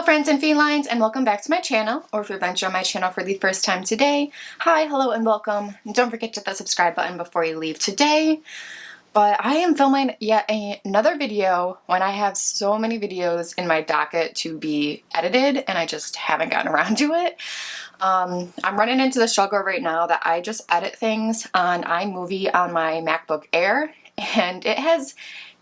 friends and felines, and welcome back to my channel, or if you're venturing on my channel for the first time today, hi, hello, and welcome. And don't forget to hit that subscribe button before you leave today. But I am filming yet another video when I have so many videos in my docket to be edited, and I just haven't gotten around to it. I'm running into the struggle right now that I just edit things on iMovie on my MacBook Air, and it has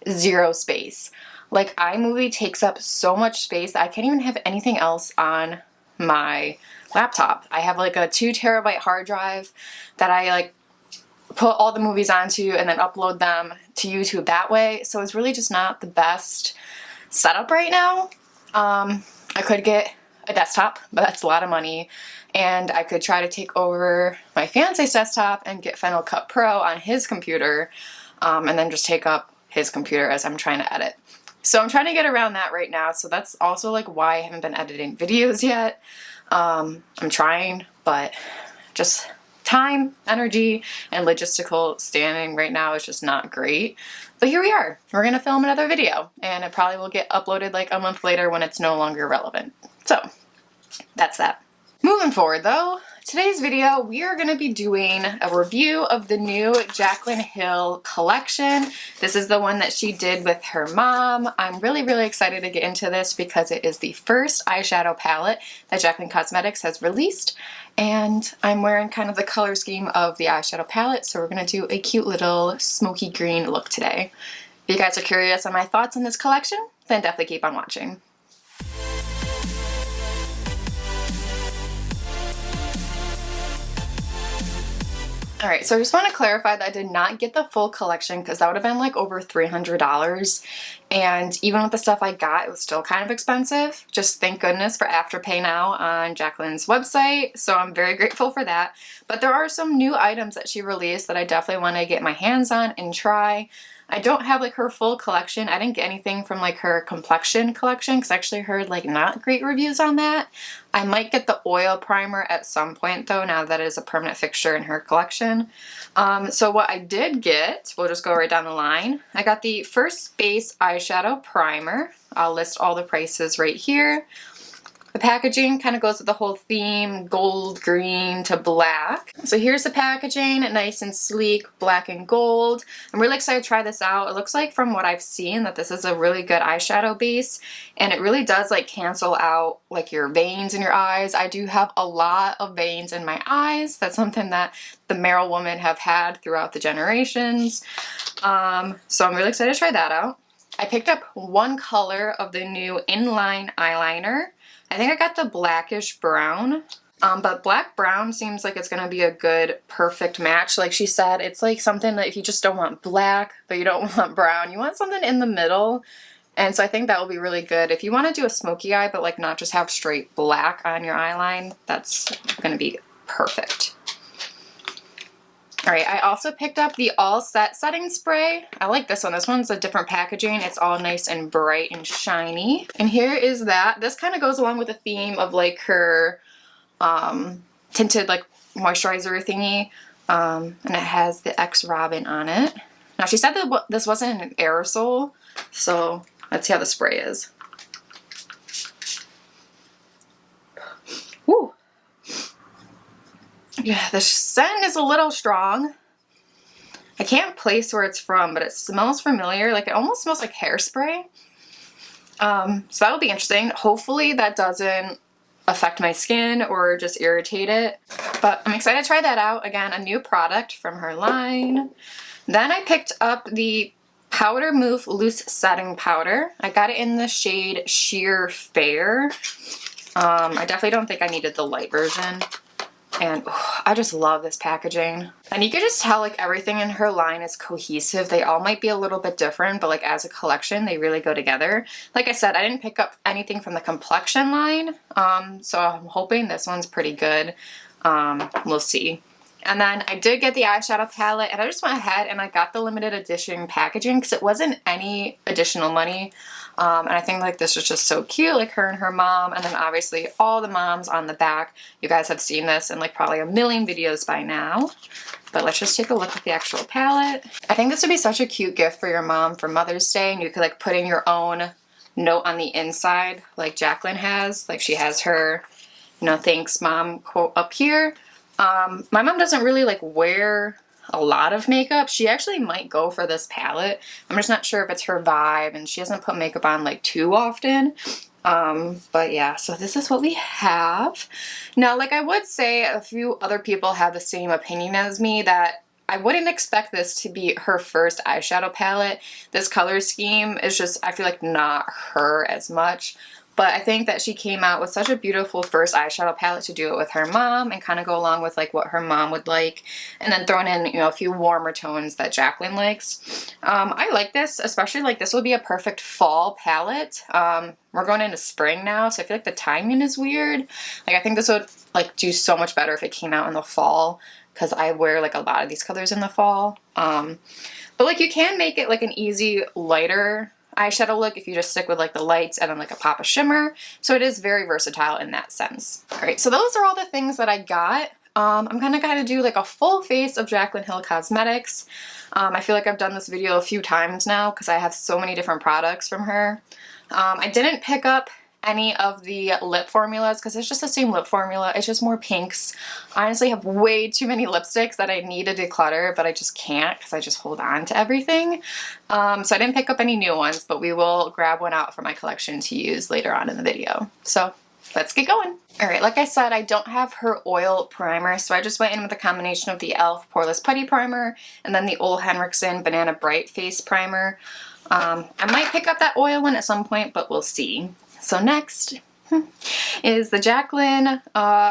zero space. Like, iMovie takes up so much space that I can't even have anything else on my laptop. I have like a 2 terabyte hard drive that I like put all the movies onto and then upload them to YouTube that way. So it's really just not the best setup right now. I could get a desktop, but that's a lot of money. And I could try to take over my fiance's desktop and get Final Cut Pro on his computer, and then just take up his computer as I'm trying to edit. So I'm trying to get around that right now, so that's also like why I haven't been editing videos yet. I'm trying, but just time, energy, and logistical standing right now is just not great. But here we are. We're gonna film another video, and it probably will get uploaded like a month later when it's no longer relevant. So that's that. Moving forward though, today's video we are going to be doing a review of the new Jaclyn Hill collection. This is the one that she did with her mom. I'm really excited to get into this because it is the first eyeshadow palette that Jaclyn Cosmetics has released, and I'm wearing kind of the color scheme of the eyeshadow palette, so we're going to do a cute little smoky green look today. If you guys are curious on my thoughts on this collection, then definitely keep on watching. Alright, so I just want to clarify that I did not get the full collection because that would have been like over $300, and even with the stuff I got, it was still kind of expensive. Just thank goodness for Afterpay now on Jaclyn's website, so I'm very grateful for that. But there are some new items that she released that I definitely want to get my hands on and try. I don't have like her full collection. I didn't get anything from like her complexion collection because I actually heard like not great reviews on that. I might get the oil primer at some point though, now that it is a permanent fixture in her collection. So what I did get, we'll just go right down the line. I got the first base eyeshadow primer. I'll list all the prices right here. The packaging kind of goes with the whole theme, gold, green to black. So here's the packaging, nice and sleek, black and gold. I'm really excited to try this out. It looks like from what I've seen that this is a really good eyeshadow base, and it really does like cancel out like your veins in your eyes. I do have a lot of veins in my eyes. That's something that the Merrill women have had throughout the generations. So I'm really excited to try that out. I picked up one color of the new Inline Eyeliner. I think I got the blackish brown, but black brown seems like it's going to be a good perfect match. Like she said, it's like something that if you just don't want black, but you don't want brown, you want something in the middle. And so I think that will be really good. If you want to do a smoky eye, but like not just have straight black on your eyeline, that's going to be perfect. Alright, I also picked up the All Set setting spray. I like this one. This one's a different packaging. It's all nice and bright and shiny. And here is that. This kind of goes along with the theme of like her tinted like moisturizer thingy. And it has the X Robin on it. Now she said that this wasn't an aerosol, so let's see how the spray is. Woo! Yeah, the scent is a little strong. I can't place where it's from, but it smells familiar. Like it almost smells like hairspray. So that'll be interesting. Hopefully that doesn't affect my skin or just irritate it. But I'm excited to try that out. Again, a new product from her line. Then I picked up the Powder Move Loose Setting Powder. I got it in the shade Sheer Fair. I definitely don't think I needed the light version. And oh, I just love this packaging. And you can just tell like everything in her line is cohesive. They all might be a little bit different, but like as a collection, they really go together. Like I said, I didn't pick up anything from the complexion line. So I'm hoping this one's pretty good. We'll see. And then I did get the eyeshadow palette, and I just went ahead and I got the limited edition packaging because it wasn't any additional money. And I think like this is just so cute, like her and her mom, and then obviously all the moms on the back. You guys have seen this in like probably a million videos by now. But let's just take a look at the actual palette. I think this would be such a cute gift for your mom for Mother's Day, and you could like put in your own note on the inside like Jaclyn has. Like she has her, you know, thanks mom quote up here. My mom doesn't really like wear a lot of makeup. She actually might go for this palette. I'm just not sure if it's her vibe, and she doesn't put makeup on like too often. But yeah, so this is what we have. Now, like I would say a few other people have the same opinion as me that I wouldn't expect this to be her first eyeshadow palette. This color scheme is just, I feel like, not her as much. But I think that she came out with such a beautiful first eyeshadow palette to do it with her mom and kind of go along with like what her mom would like, and then throwing in, you know, a few warmer tones that Jaclyn likes. I like this, especially like this would be a perfect fall palette. We're going into spring now, so I feel like the timing is weird. Like I think this would like do so much better if it came out in the fall, because I wear like a lot of these colors in the fall. But like you can make it like an easy lighter eyeshadow look if you just stick with like the lights and then like a pop of shimmer. So it is very versatile in that sense. All right, so those are all the things that I got. I'm gonna kind of do like a full face of Jaclyn Hill Cosmetics. I feel like I've done this video a few times now because I have so many different products from her. I didn't pick up any of the lip formulas because it's just the same lip formula. It's just more pinks. I honestly have way too many lipsticks that I need to declutter, but I just can't because I just hold on to everything. So I didn't pick up any new ones, but we will grab one out for my collection to use later on in the video. So let's get going. All right, like I said, I don't have her oil primer, so I just went in with a combination of the E.L.F. Poreless Putty Primer and then the old Henriksen Banana Bright Face Primer. I might pick up that oil one at some point, but we'll see. So next is the Jaclyn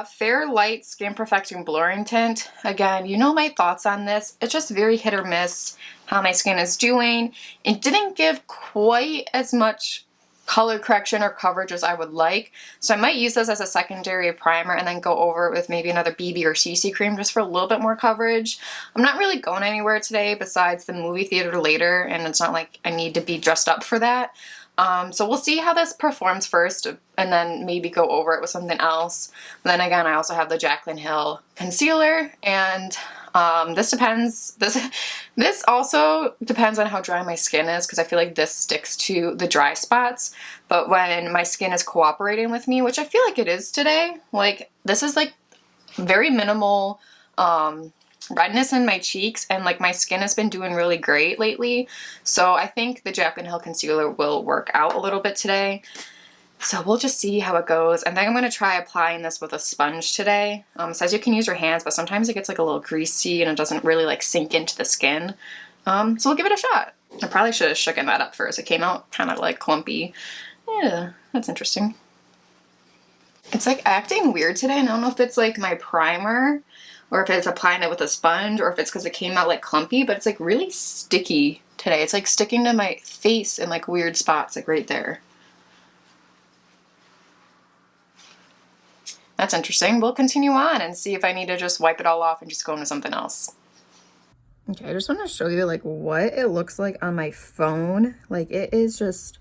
Fairlight Skin Perfecting Blurring Tint. Again, you know my thoughts on this. It's just very hit or miss how my skin is doing. It didn't give quite as much color correction or coverage as I would like. So I might use this as a secondary primer and then go over it with maybe another BB or CC cream just for a little bit more coverage. I'm not really going anywhere today besides the movie theater later, and it's not like I need to be dressed up for that. So we'll see how this performs first and then maybe go over it with something else. Then again, I also have the Jaclyn Hill concealer, and this also depends on how dry my skin is, because I feel like this sticks to the dry spots. But when my skin is cooperating with me, which I feel like it is today, like this is like very minimal redness in my cheeks, and like my skin has been doing really great lately. So I think the Jaclyn Hill concealer will work out a little bit today. So we'll just see how it goes. And then I'm going to try applying this with a sponge today. It says you can use your hands, but sometimes it gets like a little greasy and it doesn't really like sink into the skin. So we'll give it a shot. I probably should have shooken that up first. It came out kind of like clumpy. Yeah, that's interesting. It's like acting weird today. I don't know if it's like my primer or if it's applying it with a sponge, or if it's because it came out like clumpy, but it's like really sticky today. It's like sticking to my face in like weird spots, like right there. That's interesting. We'll continue on and see if I need to just wipe it all off and just go into something else. Okay, I just want to show you like what it looks like on my phone. Like it is just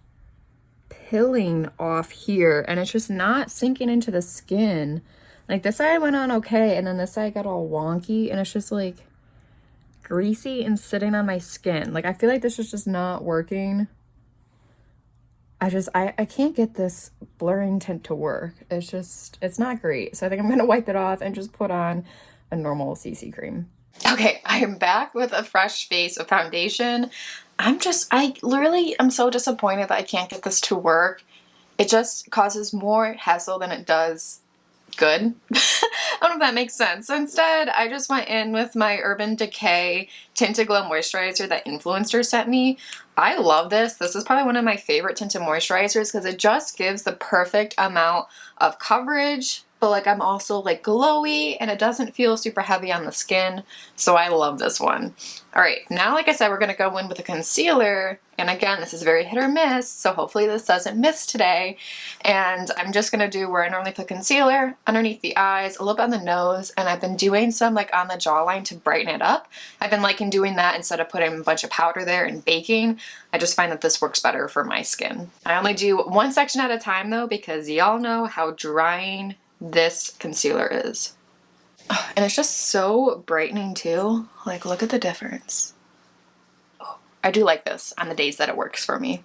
pilling off here and it's just not sinking into the skin. Like this side went on okay, and then this side got all wonky, and it's just like greasy and sitting on my skin. Like I feel like this is just not working. I can't get this blurring tint to work. It's not great. So I think I'm gonna wipe it off and just put on a normal CC cream. Okay, I am back with a fresh face of foundation. I'm so disappointed that I can't get this to work. It just causes more hassle than it does good. I don't know if that makes sense. So instead, I just went in with my Urban Decay Tinted Glow Moisturizer that Influencer sent me. I love this. This is probably one of my favorite tinted moisturizers because it just gives the perfect amount of coverage, but like I'm also like glowy and it doesn't feel super heavy on the skin. So I love this one. All right, now like I said, we're gonna go in with a concealer. And again, this is very hit or miss, so hopefully this doesn't miss today. And I'm just gonna do where I normally put concealer underneath the eyes, a little bit on the nose, and I've been doing some like on the jawline to brighten it up. I've been liking doing that instead of putting a bunch of powder there and baking. I just find that this works better for my skin. I only do one section at a time though, because y'all know how drying this concealer is. And it's just so brightening too. Like, look at the difference. I do like this on the days that it works for me.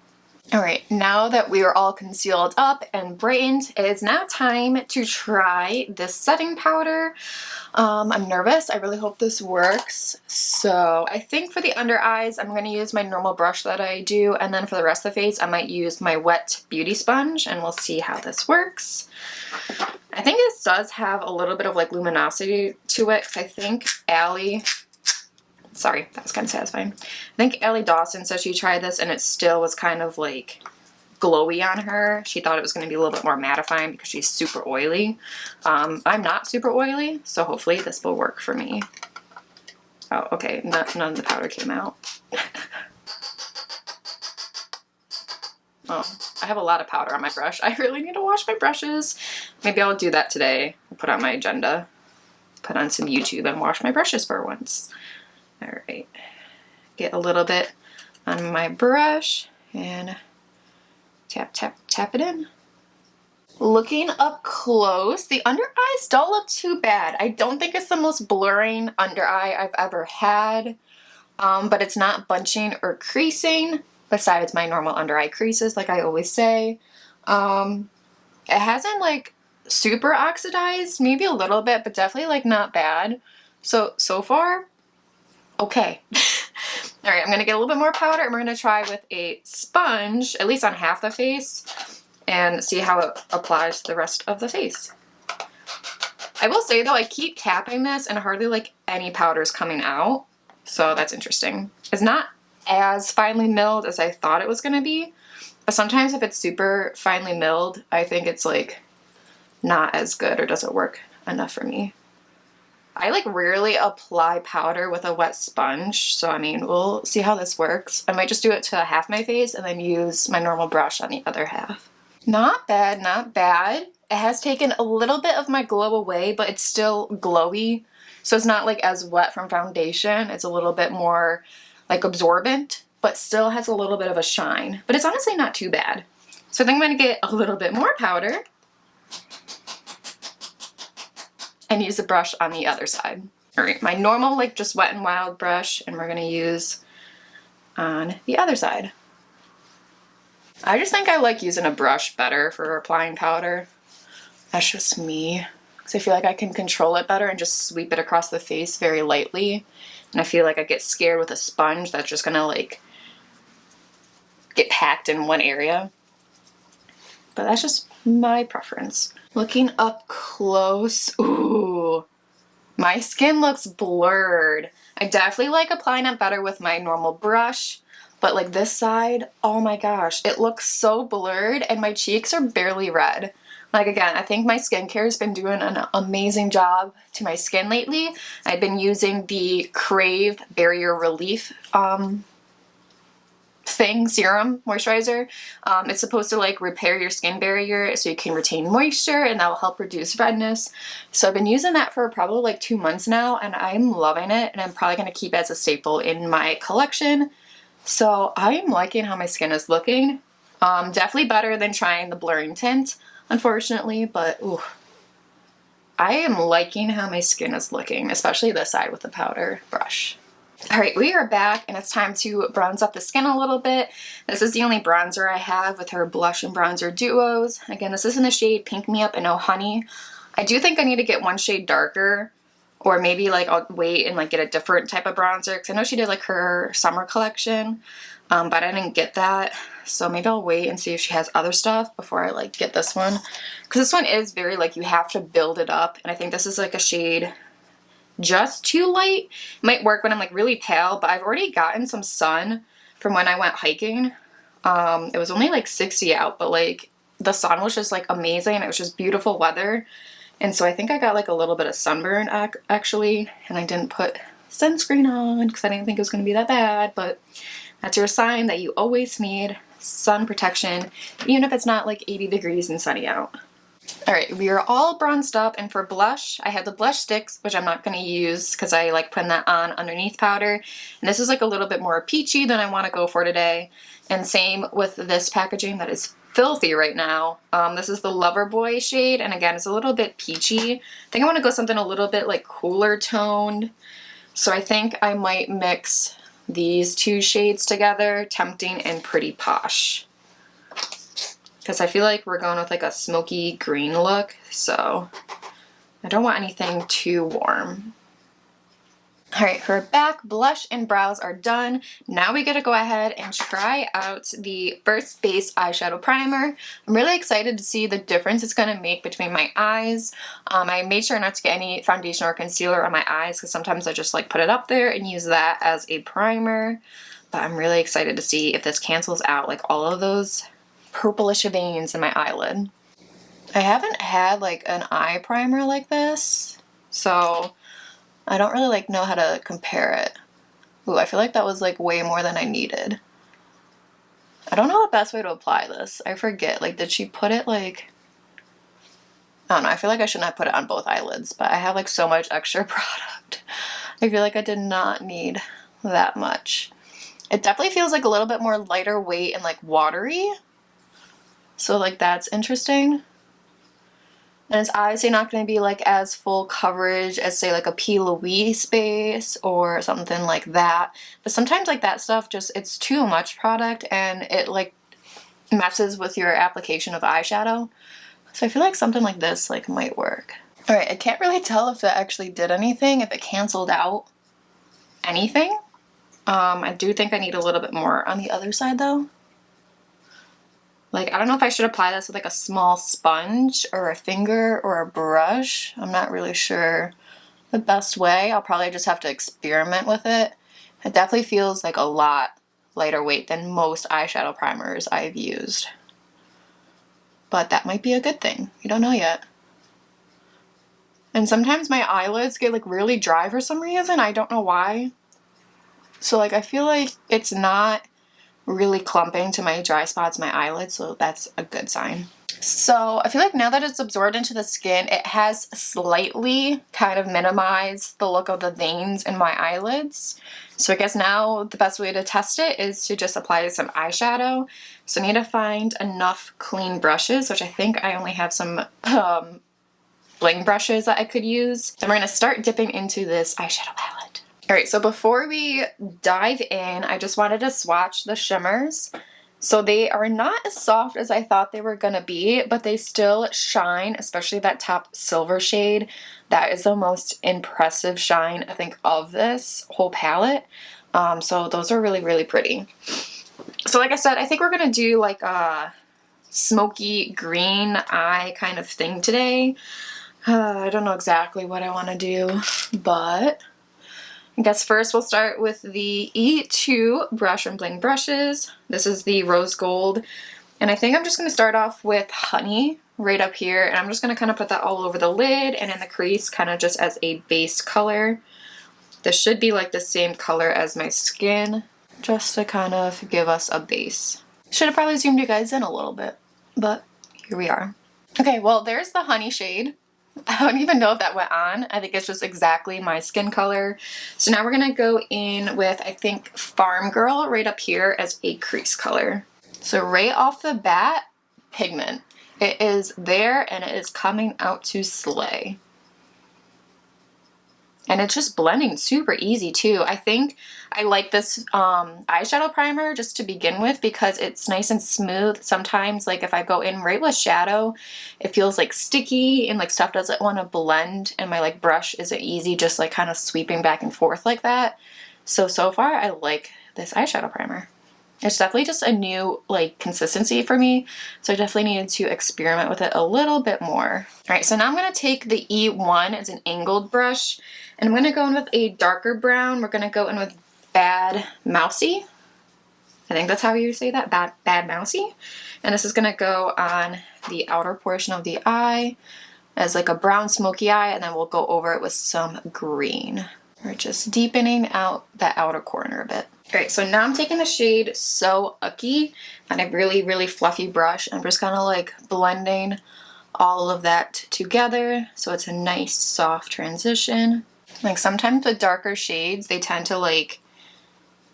Alright, now that we are all concealed up and brightened, it is now time to try this setting powder. I'm nervous. I really hope this works. So I think for the under eyes, I'm going to use my normal brush that I do, and then for the rest of the face, I might use my wet beauty sponge, and we'll see how this works. I think this does have a little bit of like luminosity to it, because I think sorry, that was kind of satisfying. I think Allie Dawson said she tried this and it still was kind of like glowy on her. She thought it was going to be a little bit more mattifying because she's super oily. I'm not super oily, so hopefully this will work for me. Oh, okay, none of the powder came out. Oh, I have a lot of powder on my brush. I really need to wash my brushes. Maybe I'll do that today. I'll put on my agenda. Put on some YouTube and wash my brushes for once. Alright, get a little bit on my brush and tap, tap, tap it in. Looking up close, the under eyes don't look too bad. I don't think it's the most blurring under eye I've ever had, but it's not bunching or creasing, besides my normal under eye creases, like I always say. It hasn't like super oxidized, maybe a little bit, but definitely like not bad. So far, okay. All right, I'm gonna get a little bit more powder and we're gonna try with a sponge, at least on half the face, and see how it applies to the rest of the face. I will say though, I keep tapping this and hardly like any powder is coming out, so that's interesting. It's not as finely milled as I thought it was gonna be, but sometimes if it's super finely milled, I think it's like not as good or doesn't work enough for me. I like rarely apply powder with a wet sponge, so I mean, we'll see how this works. I might just do it to half my face and then use my normal brush on the other half. Not bad, not bad. It has taken a little bit of my glow away, but it's still glowy. So it's not like as wet from foundation. It's a little bit more like absorbent, but still has a little bit of a shine. But it's honestly not too bad. So I think I'm gonna get a little bit more powder and use the brush on the other side. All right, my normal like just Wet n Wild brush, and we're gonna use on the other side. I just think I like using a brush better for applying powder. That's just me, because I feel like I can control it better and just sweep it across the face very lightly. And I feel like I get scared with a sponge that's just gonna like get packed in one area. But that's just my preference. Looking up close, ooh, my skin looks blurred. I definitely like applying it better with my normal brush, but like this side, oh my gosh, it looks so blurred and my cheeks are barely red. Like again, I think my skincare has been doing an amazing job to my skin lately. I've been using the Crave Barrier Relief serum moisturizer. It's supposed to like repair your skin barrier so you can retain moisture, and that will help reduce redness. So I've been using that for probably like 2 months now, and I'm loving it, and I'm probably going to keep it as a staple in my collection. So I'm liking how my skin is looking. Definitely better than trying the blurring tint, unfortunately, but ooh, I am liking how my skin is looking, especially this side with the powder brush. Alright, we are back and it's time to bronze up the skin a little bit. This is the only bronzer I have with her blush and bronzer duos. Again, this is in the shade Pink Me Up and Oh Honey. I do think I need to get one shade darker, or maybe like I'll wait and like get a different type of bronzer, because I know she did like her summer collection, but I didn't get that. So maybe I'll wait and see if she has other stuff before I like get this one. Because this one is very like you have to build it up, and I think this is like a shade just too light. It might work when I'm like really pale, but I've already gotten some sun from when I went hiking. It was only like 60 out, but like the sun was just like amazing. It was just beautiful weather. And so I think I got like a little bit of sunburn actually, and I didn't put sunscreen on because I didn't think it was going to be that bad, but that's your sign that you always need sun protection, even if it's not like 80 degrees and sunny out. Alright, we are all bronzed up, and for blush, I have the blush sticks, which I'm not going to use because I like putting that on underneath powder. And this is like a little bit more peachy than I want to go for today. And same with this packaging that is filthy right now. This is the Loverboy shade, and again, it's a little bit peachy. I think I want to go something a little bit like cooler toned. So I think I might mix these two shades together, Tempting and Pretty Posh. because I feel like we're going with like a smoky green look, so I don't want anything too warm. Alright, her back, blush, and brows are done. Now we get to go ahead and try out the first base eyeshadow primer. I'm really excited to see the difference it's going to make between my eyes. I made sure not to get any foundation or concealer on my eyes because sometimes I just like put it up there and use that as a primer. But I'm really excited to see if this cancels out like all of those purplish veins in my eyelid. I haven't had like an eye primer like this, so I don't really like know how to compare it. Ooh, I feel like that was like way more than I needed. I don't know the best way to apply this. I forget. Like, did she put it like... I don't know. I feel like I shouldn't have put it on both eyelids, but I have like so much extra product. I feel like I did not need that much. It definitely feels like a little bit more lighter weight and like watery. So like that's interesting. And it's obviously not going to be like as full coverage as say like a P. Louise base or something like that. But sometimes like that stuff just, it's too much product and it like messes with your application of eyeshadow. So I feel like something like this like might work. Alright, I can't really tell if that actually did anything, if it canceled out anything. I do think I need a little bit more on the other side though. Like, I don't know if I should apply this with like a small sponge or a finger or a brush. I'm not really sure the best way. I'll probably just have to experiment with it. It definitely feels like a lot lighter weight than most eyeshadow primers I've used. But that might be a good thing. You don't know yet. And sometimes my eyelids get like really dry for some reason. I don't know why. So like I feel like it's not really clumping to my dry spots, my eyelids, so that's a good sign. So I feel like now that it's absorbed into the skin, it has slightly kind of minimized the look of the veins in my eyelids. So I guess now the best way to test it is to just apply some eyeshadow. So I need to find enough clean brushes, which I think I only have some bling brushes that I could use. Then we're going to start dipping into this eyeshadow palette. Alright, so before we dive in, I just wanted to swatch the shimmers. So they are not as soft as I thought they were going to be, but they still shine, especially that top silver shade. That is the most impressive shine, I think, of this whole palette. So those are really, really pretty. So like I said, I think we're going to do like a smoky green eye kind of thing today. I don't know exactly what I want to do, but I guess first we'll start with the E2 brush and bling brushes. This is the rose gold. And I think I'm just going to start off with honey right up here. And I'm just going to kind of put that all over the lid and in the crease, kind of just as a base color. This should be like the same color as my skin, just to kind of give us a base. Should have probably zoomed you guys in a little bit, but here we are. Okay, well there's the honey shade. I don't even know if that went on. I think it's just exactly my skin color. So now we're going to go in with, I think, Farm Girl right up here as a crease color. So right off the bat, pigment. It is there and it is coming out to slay. And it's just blending super easy too. I think I like this eyeshadow primer just to begin with because it's nice and smooth. Sometimes like if I go in right with shadow, it feels like sticky and like stuff doesn't want to blend and my like brush isn't easy just like kind of sweeping back and forth like that. So far I like this eyeshadow primer. It's definitely just a new like consistency for me, so I definitely needed to experiment with it a little bit more. Alright, so now I'm going to take the E1 as an angled brush, and I'm going to go in with a darker brown. We're going to go in with Bad Mousy. I think that's how you say that, Bad Mousy. And this is going to go on the outer portion of the eye as like a brown smoky eye, and then we'll go over it with some green. We're just deepening out that outer corner a bit. Alright, so now I'm taking the shade So Ucky on a really, really fluffy brush. I'm just kind of like blending all of that together so it's a nice soft transition. Like sometimes with darker shades, they tend to like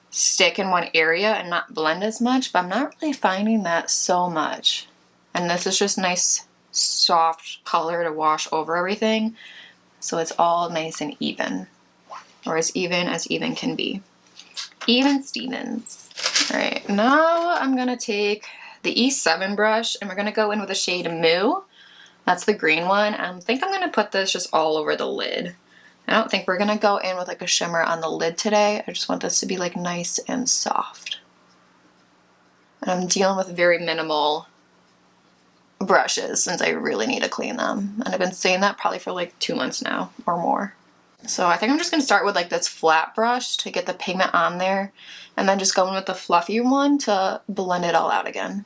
stick in one area and not blend as much, but I'm not really finding that so much. And this is just nice soft color to wash over everything, so it's all nice and even, or as even can be. Even Stevens. Alright, now I'm gonna take the E7 brush, and we're going to go in with the shade Moo. That's the green one. I think I'm going to put this just all over the lid. I don't think we're going to go in with like a shimmer on the lid today. I just want this to be like nice and soft. And I'm dealing with very minimal brushes since I really need to clean them. And I've been saying that probably for like 2 months now or more. So I think I'm just going to start with like this flat brush to get the pigment on there, and then just go in with the fluffy one to blend it all out again.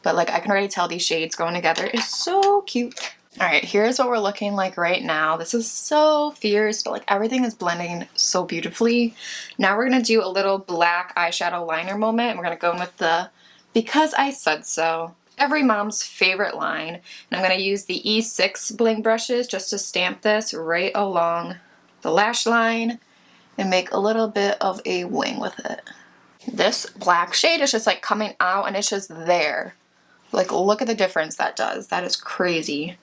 But like I can already tell these shades going together is so cute. Alright, here's what we're looking like right now. This is so fierce, but like everything is blending so beautifully. Now we're going to do a little black eyeshadow liner moment. We're going to go in with the Because I Said So, every mom's favorite line, and I'm going to use the E6 bling brushes just to stamp this right along the lash line and make a little bit of a wing with it. This black shade is just like coming out and it's just there. Like look at the difference that does. That is crazy.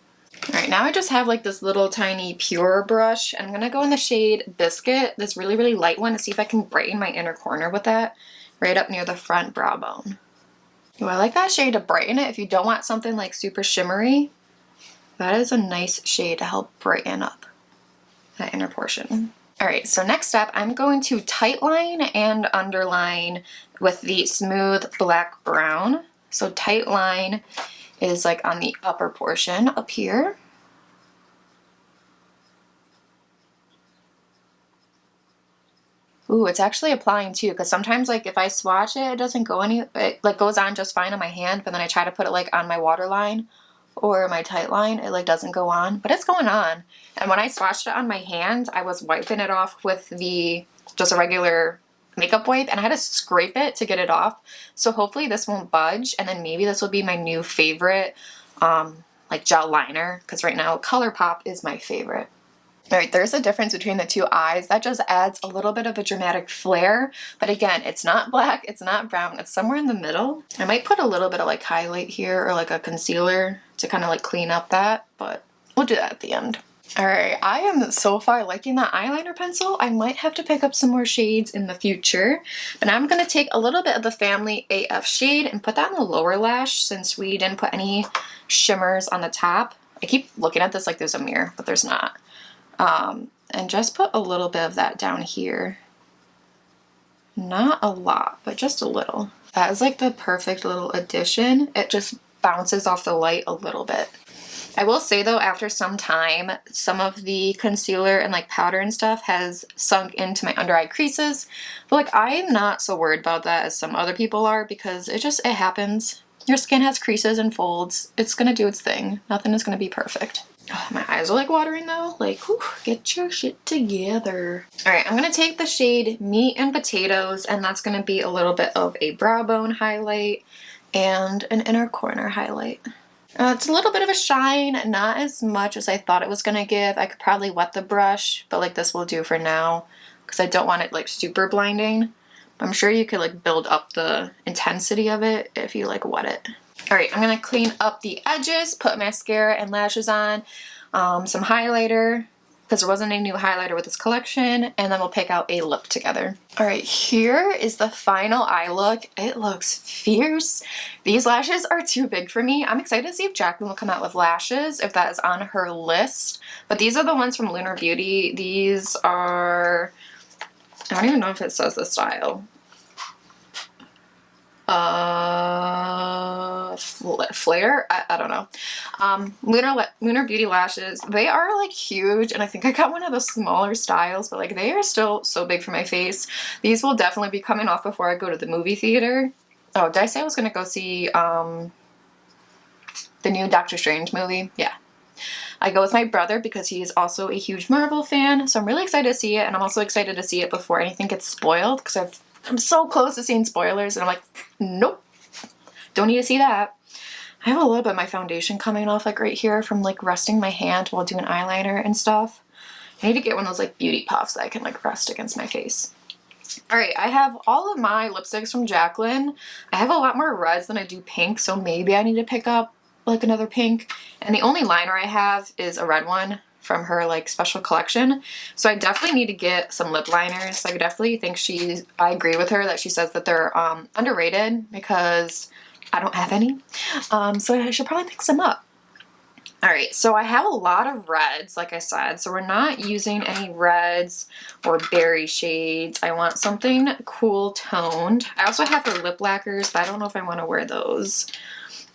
Alright, now I just have like this little tiny pure brush, and I'm going to go in the shade Biscuit, this really, really light one, to see if I can brighten my inner corner with that, right up near the front brow bone. Ooh, I like that shade to brighten it if you don't want something like super shimmery. That is a nice shade to help brighten up that inner portion. Alright, so next up I'm going to tightline and underline with the Smooth Black Brown. So tightline is like on the upper portion up here. Ooh, it's actually applying too, because sometimes like if I swatch it, it doesn't go it like goes on just fine on my hand, but then I try to put it like on my waterline or my tight line, it like doesn't go on, but it's going on. And when I swatched it on my hand, I was wiping it off with the just a regular makeup wipe, and I had to scrape it to get it off. So hopefully this won't budge, and then maybe this will be my new favorite like gel liner, because right now ColourPop is my favorite. Alright, there's a difference between the two eyes. That just adds a little bit of a dramatic flair, but again, it's not black, it's not brown, it's somewhere in the middle. I might put a little bit of like highlight here or like a concealer to kind of like clean up that, but we'll do that at the end. Alright, I am so far liking that eyeliner pencil. I might have to pick up some more shades in the future, but now I'm going to take a little bit of the Family AF shade and put that on the lower lash since we didn't put any shimmers on the top. I keep looking at this like there's a mirror, but there's not. And just put a little bit of that down here. Not a lot, but just a little. That is like the perfect little addition. It just bounces off the light a little bit. I will say though, after some time, some of the concealer and like powder and stuff has sunk into my under eye creases. But like I'm not so worried about that as some other people are, because it happens. Your skin has creases and folds. It's gonna do its thing. Nothing is gonna be perfect. Oh, my eyes are like watering though. Like, whew, get your shit together. Alright, I'm gonna take the shade Meat and Potatoes, and that's gonna be a little bit of a brow bone highlight and an inner corner highlight. It's a little bit of a shine, not as much as I thought it was gonna give. I could probably wet the brush, but like this will do for now, because I don't want it like super blinding. I'm sure you could like build up the intensity of it if you like wet it. Alright, I'm going to clean up the edges, put mascara and lashes on, some highlighter, because there wasn't any new highlighter with this collection, and then we'll pick out a lip together. Alright, here is the final eye look. It looks fierce. These lashes are too big for me. I'm excited to see if Jaclyn will come out with lashes, if that is on her list. But these are the ones from Lunar Beauty. These are, I don't even know if it says the style. Flare? I don't know. Lunar Beauty lashes. They are like huge, and I think I got one of the smaller styles, but like they are still so big for my face. These will definitely be coming off before I go to the movie theater. Oh, did I say I was gonna go see the new Doctor Strange movie? Yeah. I go with my brother because he is also a huge Marvel fan, so I'm really excited to see it, and I'm also excited to see it before anything gets spoiled, because I'm so close to seeing spoilers, and I'm like, nope, don't need to see that. I have a little bit of my foundation coming off like right here from like resting my hand while doing eyeliner and stuff. I need to get one of those like beauty puffs that I can like rest against my face. Alright, I have all of my lipsticks from Jaclyn. I have a lot more reds than I do pink, so maybe I need to pick up like another pink. And the only liner I have is a red one, from her like special collection. So I definitely need to get some lip liners. I definitely think I agree with her that she says that they're underrated because I don't have any. So I should probably pick some up. Alright, so I have a lot of reds, like I said, so we're not using any reds or berry shades. I want something cool toned. I also have her lip lacquers, but I don't know if I want to wear those.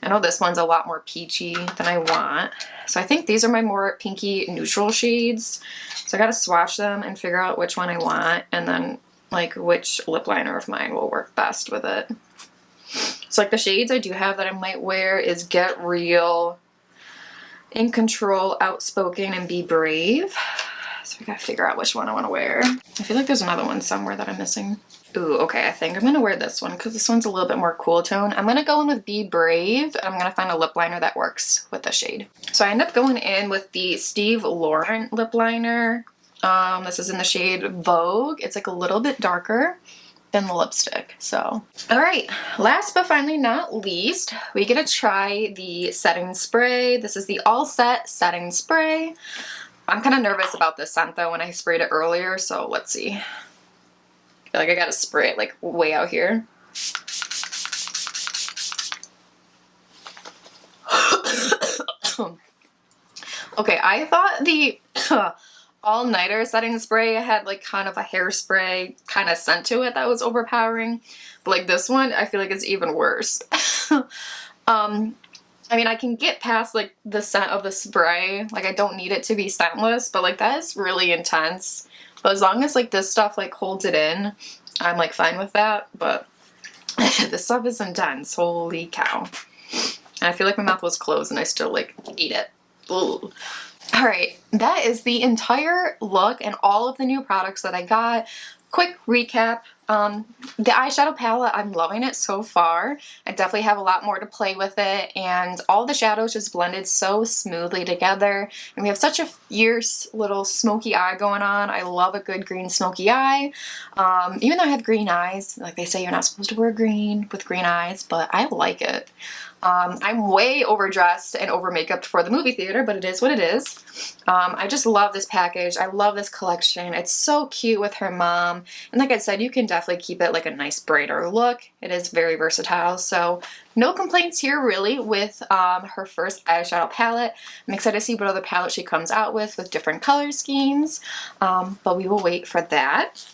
I know this one's a lot more peachy than I want. So I think these are my more pinky neutral shades. So I gotta swatch them and figure out which one I want, and then like which lip liner of mine will work best with it. So like the shades I do have that I might wear is Get Real, In Control, Outspoken, and Be Brave. So we gotta figure out which one I want to wear. I feel like there's another one somewhere that I'm missing. Ooh, okay, I think I'm gonna wear this one because this one's a little bit more cool tone. I'm gonna go in with Be Brave, and I'm gonna find a lip liner that works with the shade. So I end up going in with the Steve Laurent lip liner. This is in the shade Vogue. It's like a little bit darker than the lipstick. So, all right, last but finally not least, we get to try the setting spray. This is the All Set setting spray. I'm kind of nervous about this scent though when I sprayed it earlier, so let's see. I feel like I gotta spray it like way out here. Okay, I thought the all-nighter setting spray had like kind of a hairspray kind of scent to it that was overpowering, but like this one I feel like it's even worse. I mean, I can get past like the scent of the spray, like I don't need it to be scentless, but like that is really intense. But as long as like this stuff like holds it in, I'm like fine with that. But this stuff is intense, holy cow. And I feel like my mouth was closed and I still like ate it. Ugh. Alright, that is the entire look and all of the new products that I got. Quick recap, the eyeshadow palette, I'm loving it so far. I definitely have a lot more to play with it, and all the shadows just blended so smoothly together. And we have such a fierce little smoky eye going on. I love a good green smoky eye. Even though I have green eyes, like they say you're not supposed to wear green with green eyes, but I like it. I'm way overdressed and over makeuped for the movie theater, but it is what it is. I just love this package. I love this collection. It's so cute with her mom. And like I said, you can definitely keep it like a nice brighter look. It is very versatile. So no complaints here really with her first eyeshadow palette. I'm excited to see what other palette she comes out with different color schemes. But we will wait for that.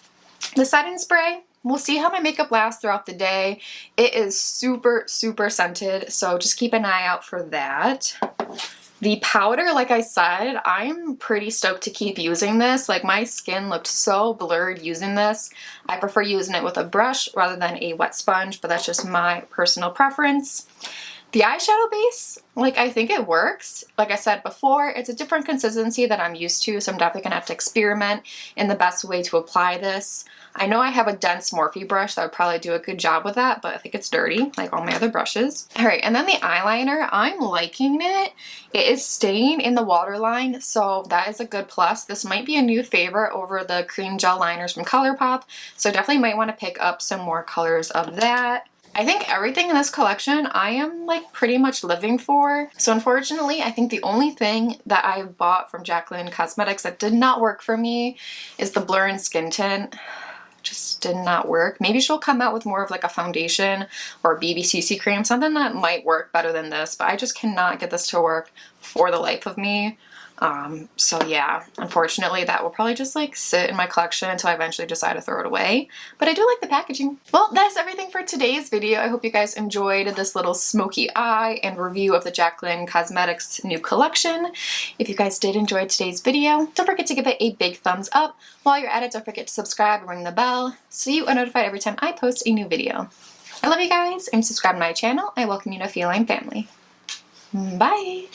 The setting spray. We'll see how my makeup lasts throughout the day. It is super, super scented, so just keep an eye out for that. The powder, like I said, I'm pretty stoked to keep using this. Like my skin looked so blurred using this. I prefer using it with a brush rather than a wet sponge, but that's just my personal preference. The eyeshadow base, like I think it works. Like I said before, it's a different consistency that I'm used to, so I'm definitely gonna have to experiment in the best way to apply this. I know I have a dense Morphe brush that would probably do a good job with that, but I think it's dirty, like all my other brushes. All right, and then the eyeliner, I'm liking it. It is staying in the waterline, so that is a good plus. This might be a new favorite over the cream gel liners from ColourPop, so definitely might want to pick up some more colors of that. I think everything in this collection I am like pretty much living for. So unfortunately, I think the only thing that I bought from Jaclyn Cosmetics that did not work for me is the Blur and Skin Tint. Just did not work. Maybe she'll come out with more of like a foundation or a BBCC cream, something that might work better than this, but I just cannot get this to work for the life of me. So yeah, unfortunately that will probably just like sit in my collection until I eventually decide to throw it away. But I do like the packaging. Well, that's everything for today's video. I hope you guys enjoyed this little smoky eye and review of the Jaclyn Cosmetics new collection. If you guys did enjoy today's video, don't forget to give it a big thumbs up. While you're at it, don't forget to subscribe and ring the bell so you are notified every time I post a new video. I love you guys and subscribe to my channel. I welcome you to Feline family. Bye!